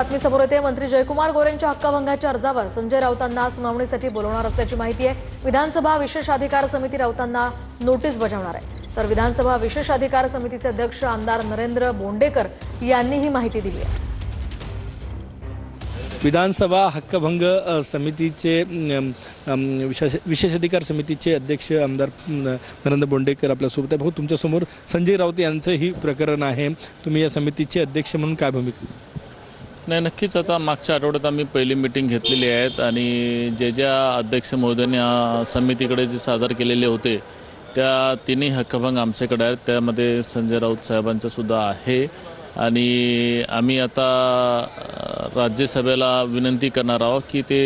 बातमी समोर येते। मंत्री जयकुमार गोरेंच्या हक्कभंगाच्या अर्जावर संजय राऊतांना सुनावणीसाठी बोलवणार असल्याची माहिती आहे। विधानसभा विशेष अधिकार समिती राऊतांना नोटीस बजावणार आहे, तर विधानसभा विशेष अधिकार समितीचे अध्यक्ष आमदार नरेंद्र बोंडेकर यांनी ही माहिती दिली आहे। विधानसभा हक्कभंग समितीचे विशेष अधिकार समितीचे अध्यक्ष आमदार नरेंद्र बोंडेकर आपल्यासोबत आहे। भाऊ, तुमच्यासमोर संजय राऊत यांचं ही प्रकरण आहे, तुम्ही या समितीचे अध्यक्ष म्हणून काय भूमिका? नाही, नक्कीच आता मागच्या आठवड्यात आम्ही पहिली मीटिंग घेतलेली आहेत आणि ज्या अध्यक्ष महोदयांनी समितीकडे जे सादर केलेले होते त्या तिन्ही हक्कभंग आमच्याकडे आहेत, त्यामध्ये संजय राऊत साहेबांचा सुद्धा आहे। आणि आम्ही आता राज्यसभेला विनंती करणार आहोत की ते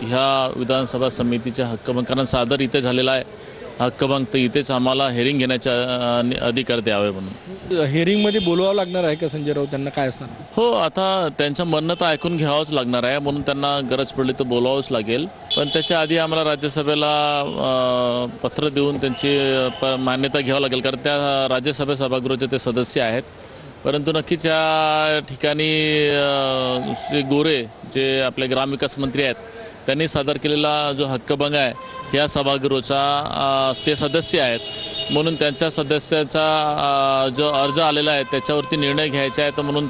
ह्या विधानसभा समितीच्या हक्कभंग, कारण सादर इथे झालेला आहे हक्कभंग, तर इथेच आम्हाला हेअरिंग घेण्याचा अधिकार द्यावे म्हणून। हेअरिंगमध्ये बोलवावं लागणार आहे का संजय राऊत त्यांना? काय असणार? हो, आता त्यांचं म्हणणं तर ऐकून घ्यावंच लागणार आहे, म्हणून त्यांना गरज पडली तर बोलावंच लागेल। पण त्याच्या आधी आम्हाला राज्यसभेला पत्र देऊन त्यांची मान्यता घ्यावं लागेल, कारण त्या राज्यसभा सभागृहाचे ते सदस्य आहेत। परंतु नक्कीच या ठिकाणी श्री गोरे जे आपले ग्रामविकास मंत्री आहेत त्यांनी सादर केलेला जो हक्कभंग आहे ह्या सभागृहाचा ते सदस्य आहेत, म्हणून त्यांच्या सदस्याचा जो अर्ज आलेला आहे त्याच्यावरती निर्णय घ्यायचा आहे, तर म्हणून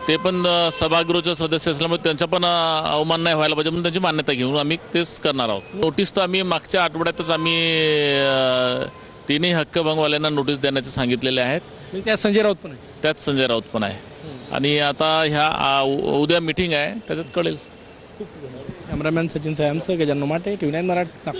ते पण सभागृहाचे सदस्य असल्यामुळे त्यांचा पण अवमान नाही व्हायला पाहिजे म्हणून त्यांची मान्यता घेऊन आम्ही तेच करणार आहोत। नोटीस तर आम्ही मागच्या आठवड्यातच आम्ही तिन्ही हक्कभंगवाल्यांना नोटीस देण्याचे सांगितलेले आहेत। त्यात संजय राऊत पण आहे? त्यात संजय राऊत पण आहे आणि आता ह्या उद्या मीटिंग आहे, त्याच्यात कळेल। कॅमेरामॅन सचिन सायांसह गजानन माटे, TV9 मराठी।